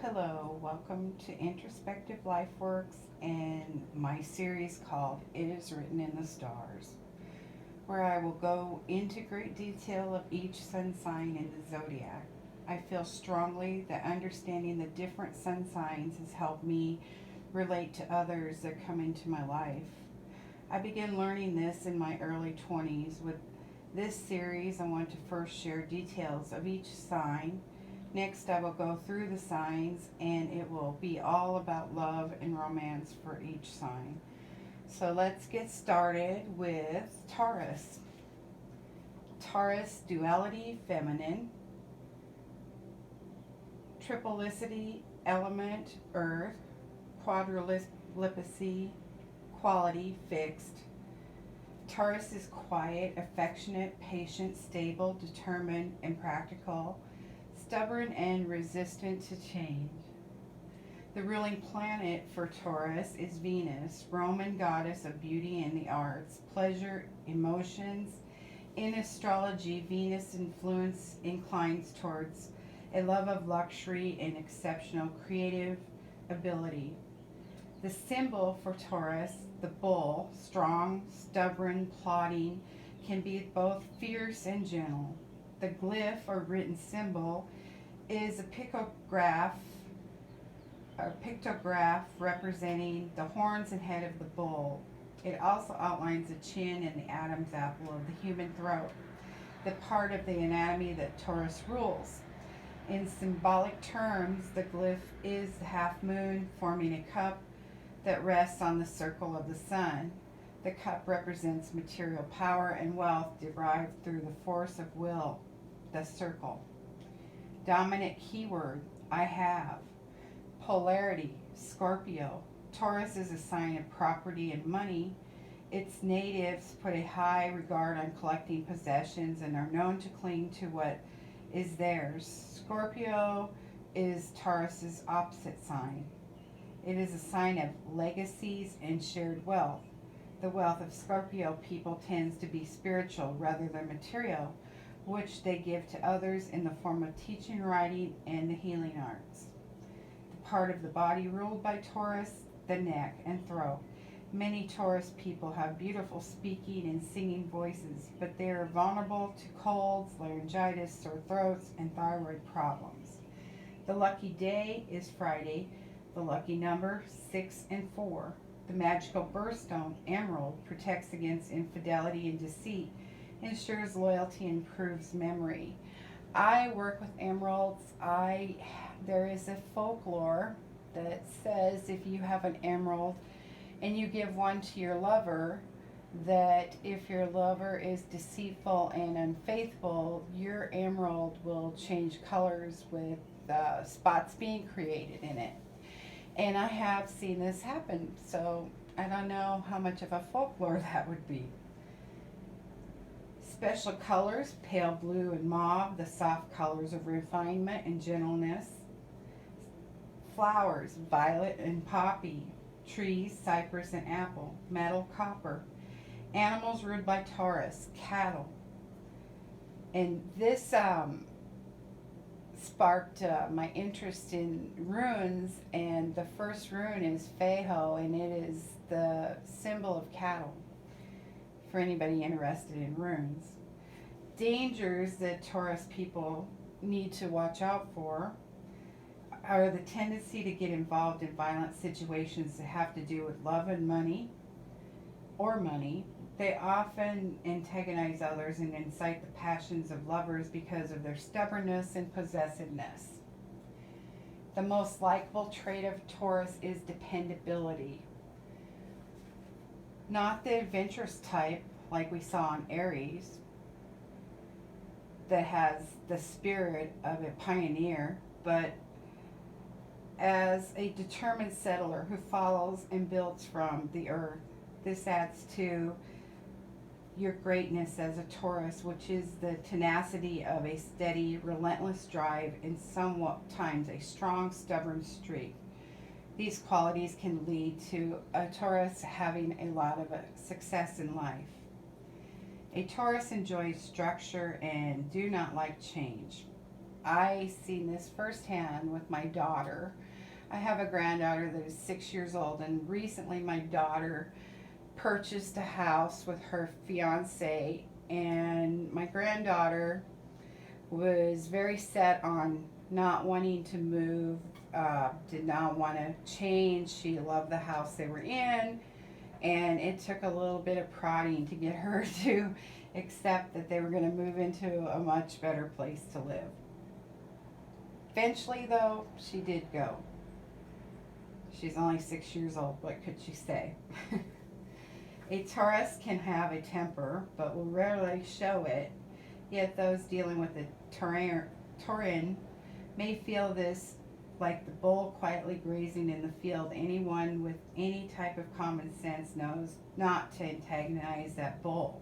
Hello. Welcome to Introspective Lifeworks and my series called It Is Written in the Stars, where I will go into great detail of each sun sign in the zodiac. I feel strongly that understanding the different sun signs has helped me relate to others that come into my life. I began learning this in my early 20s. With this series, I want to first share details of each sign. Next, I will go through the signs and it will be all about love and romance for each sign. So let's get started with Taurus. Taurus, duality, feminine. Triplicity, element, earth. Quadrilicity, quality, fixed. Taurus is quiet, affectionate, patient, stable, determined, and practical. Stubborn and resistant to change. The ruling planet for Taurus is Venus, Roman goddess of beauty and the arts, pleasure, emotions. In astrology, Venus influence inclines towards a love of luxury and exceptional creative ability. The symbol for Taurus, the bull, strong, stubborn, plodding, can be both fierce and gentle. The glyph or written symbol is a pictograph representing the horns and head of the bull. It also outlines the chin and the Adam's apple of the human throat, the part of the anatomy that Taurus rules. In symbolic terms, the glyph is the half moon forming a cup that rests on the circle of the sun. The cup represents material power and wealth derived through the force of will, the circle. Dominant keyword, I have. Polarity, Scorpio. Taurus is a sign of property and money. Its natives put a high regard on collecting possessions and are known to cling to what is theirs. Scorpio is Taurus's opposite sign. It is a sign of legacies and shared wealth. The wealth of Scorpio people tends to be spiritual rather than material, which they give to others in the form of teaching, writing, and the healing arts. The part of the body ruled by Taurus, the neck and throat. Many Taurus people have beautiful speaking and singing voices, but they are vulnerable to colds, laryngitis, sore throats, and thyroid problems. The lucky day is Friday. The lucky number, 6 and 4. The magical birthstone, emerald, protects against infidelity and deceit, ensures loyalty, and improves memory. I work with emeralds. There is a folklore that says if you have an emerald and you give one to your lover, that if your lover is deceitful and unfaithful, your emerald will change colors with spots being created in it. And I have seen this happen, so I don't know how much of a folklore that would be. Special colors, pale blue and mauve, the soft colors of refinement and gentleness. Flowers, violet and poppy. Trees, cypress and apple. Metal, copper. Animals ruled by Taurus, cattle. And this sparked my interest in runes, and the first rune is Feho, and it is the symbol of cattle for anybody interested in runes. Dangers that Taurus people need to watch out for are the tendency to get involved in violent situations that have to do with love and money or money. They often antagonize others and incite the passions of lovers because of their stubbornness and possessiveness. The most likable trait of Taurus is dependability. Not the adventurous type like we saw in Aries that has the spirit of a pioneer, but as a determined settler who follows and builds from the earth. This adds to your greatness as a Taurus, which is the tenacity of a steady, relentless drive and sometimes a strong, stubborn streak. These qualities can lead to a Taurus having a lot of success in life. A Taurus enjoys structure and do not like change. I seen this firsthand with my daughter. I have a granddaughter that is 6 years old, and recently my daughter purchased a house with her fiance, and my granddaughter was very set on not wanting to move, did not want to change. She loved the house they were in, and it took a little bit of prodding to get her to accept that they were going to move into a much better place to live. Eventually, though, she did go. She's only 6 years old. What could she say? A Taurus can have a temper, but will rarely show it. Yet those dealing with the Taurin may feel this like the bull quietly grazing in the field. Anyone with any type of common sense knows not to antagonize that bull.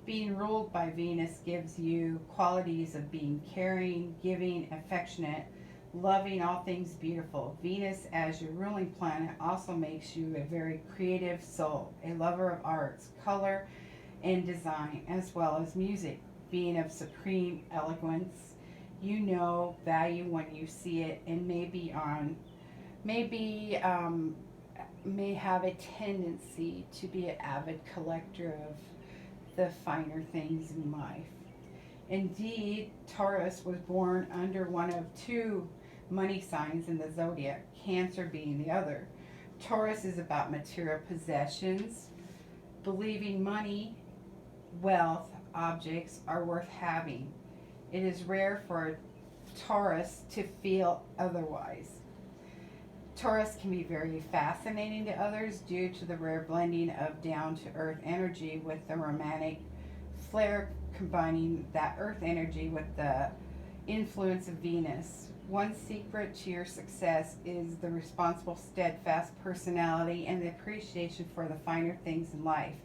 Being ruled by Venus gives you qualities of being caring, giving, affectionate, loving all things beautiful. Venus, as your ruling planet, also makes you a very creative soul, a lover of arts, color, and design, as well as music. Being of supreme eloquence, you know value when you see it, and may have a tendency to be an avid collector of the finer things in life. Indeed, Taurus was born under one of two money signs in the zodiac, Cancer being the other. Taurus is about material possessions, believing money, wealth, objects are worth having. It is rare for a Taurus to feel otherwise. Taurus can be very fascinating to others due to the rare blending of down-to-earth energy with the romantic flair, combining that earth energy with the influence of Venus. One secret to your success is the responsible, steadfast personality and the appreciation for the finer things in life.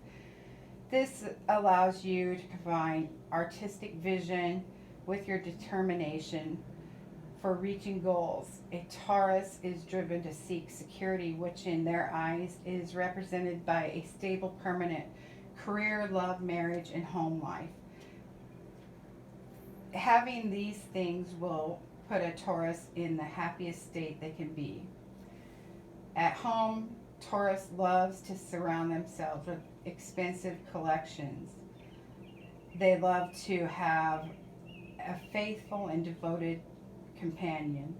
This allows you to combine artistic vision with your determination for reaching goals. A Taurus is driven to seek security, which in their eyes is represented by a stable, permanent career, love, marriage, and home life. Having these things will put a Taurus in the happiest state they can be. At home, Taurus loves to surround themselves with expensive collections. They love to have a faithful and devoted companion.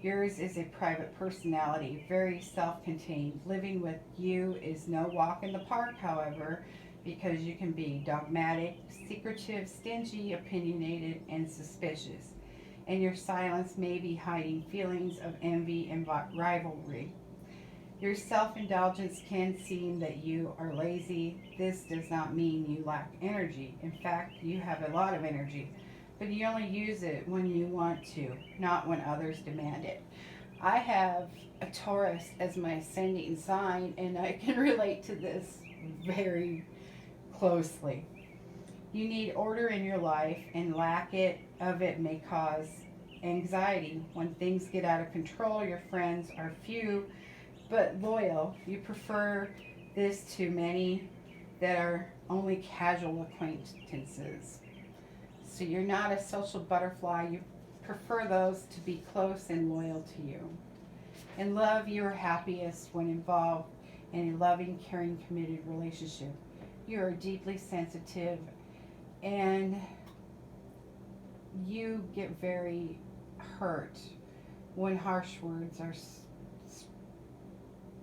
Yours is a private personality, very self-contained. Living with you is no walk in the park, however, because you can be dogmatic, secretive, stingy, opinionated, and suspicious. And your silence may be hiding feelings of envy and rivalry. Your self-indulgence can seem that you are lazy. This does not mean you lack energy. In fact, you have a lot of energy, but you only use it when you want to, not when others demand it. I have a Taurus as my ascending sign, and I can relate to this very closely. You need order in your life, and lack of it may cause anxiety. When things get out of control, your friends are few but loyal. You prefer this to many that are only casual acquaintances. So you're not a social butterfly. You prefer those to be close and loyal to you. In love, you are happiest when involved in a loving, caring, committed relationship. You are deeply sensitive, and you get very hurt when harsh words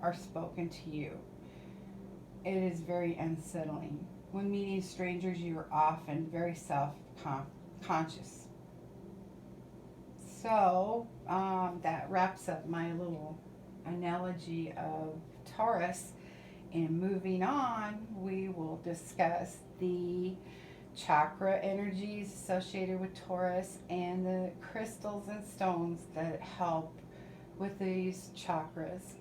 are spoken to you. It is very unsettling. When meeting strangers, you are often very self-conscious. So that wraps up my little analogy of Taurus. And moving on, we will discuss the chakra energies associated with Taurus and the crystals and stones that help with these chakras.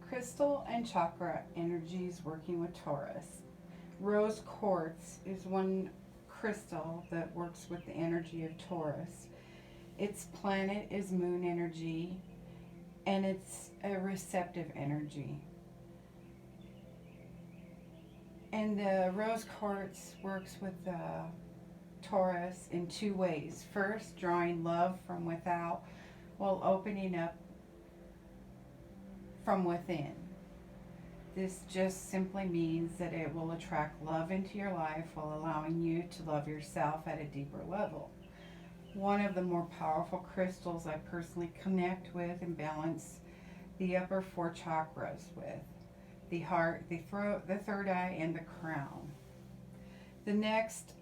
Crystal and chakra energies working with Taurus. Rose quartz is one crystal that works with the energy of Taurus. Its planet is moon energy, and it's a receptive energy. And the rose quartz works with the Taurus in two ways. First, drawing love from without while opening up from within. This just simply means that it will attract love into your life while allowing you to love yourself at a deeper level. One of the more powerful crystals I personally connect with and balance the upper four chakras with: the heart, the throat, the third eye, and the crown. The next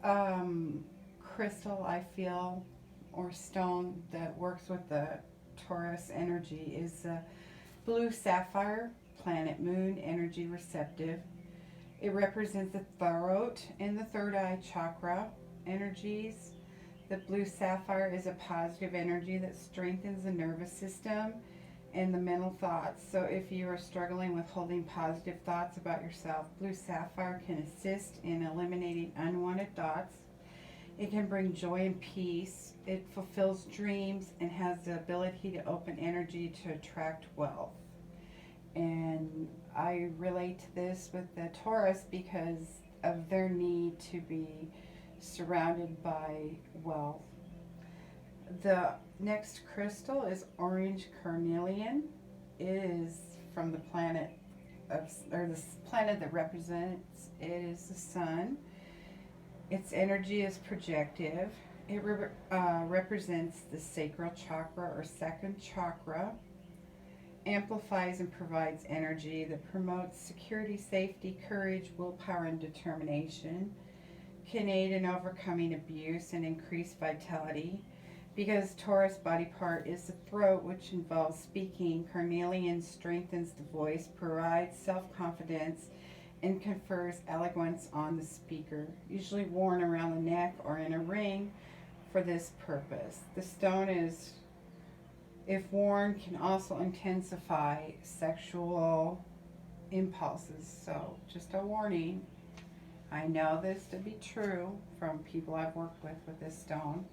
crystal I feel, or stone, that works with the Taurus energy is the blue sapphire, planet moon energy receptive. It represents the throat and the third eye chakra energies. The blue sapphire is a positive energy that strengthens the nervous system and the mental thoughts. So if you are struggling with holding positive thoughts about yourself, blue sapphire can assist in eliminating unwanted thoughts. It can bring joy and peace. It fulfills dreams and has the ability to open energy to attract wealth. And I relate to this with the Taurus because of their need to be surrounded by wealth. The next crystal is orange carnelian. It is from the planet or the planet that represents it is the sun. Its energy is projective. It represents the sacral chakra or second chakra. Amplifies and provides energy that promotes security, safety, courage, willpower, and determination. Can aid in overcoming abuse and increase vitality. Because Taurus body part is the throat, which involves speaking, carnelian strengthens the voice, provides self-confidence, and confers eloquence on the speaker, usually worn around the neck or in a ring for this purpose. The stone is, if worn, can also intensify sexual impulses. So just a warning. I know this to be true from people I've worked with this stone.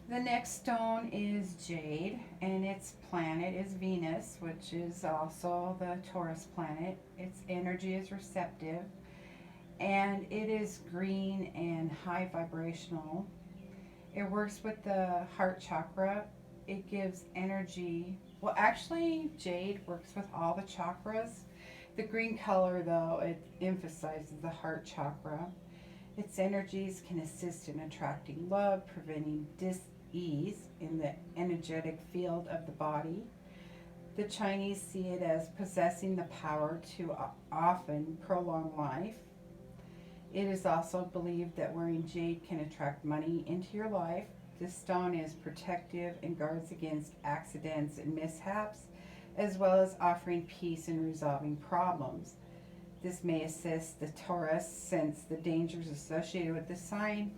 The next stone is jade, and its planet is Venus, which is also the Taurus planet. Its energy is receptive, and it is green and high vibrational. It works with the heart chakra. It gives energy. Well, actually, jade works with all the chakras. The green color, though, it emphasizes the heart chakra. Its energies can assist in attracting love, preventing dis-ease in the energetic field of the body. The Chinese see it as possessing the power to often prolong life. It is also believed that wearing jade can attract money into your life. This stone is protective and guards against accidents and mishaps, as well as offering peace and resolving problems. This may assist the Taurus, since the dangers associated with the sign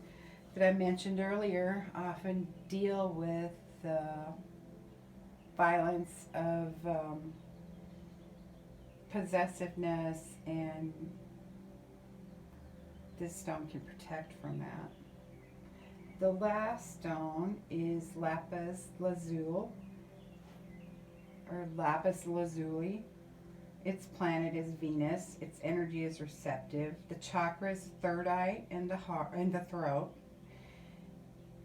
that I mentioned earlier often deal with the violence of possessiveness, and this stone can protect from that. The last stone is lapis lazuli, or lapis lazuli. Its planet is Venus. Its energy is receptive. The chakra is the third eye and the heart and the throat.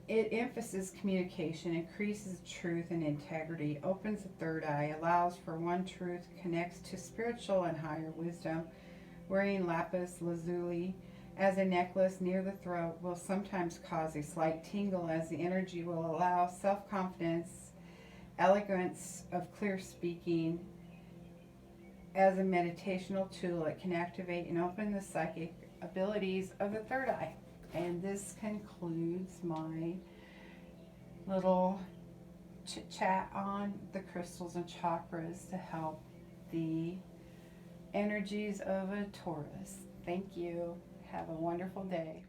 It emphasizes communication, increases truth and integrity, opens the third eye, allows for one truth, connects to spiritual and higher wisdom. Wearing lapis lazuli as a necklace near the throat will sometimes cause a slight tingle, as the energy will allow self-confidence, elegance of clear speaking. As a meditational tool, it can activate and open the psychic abilities of the third eye. And this concludes my little chit chat on the crystals and chakras to help the energies of a Taurus. Thank you. Have a wonderful day.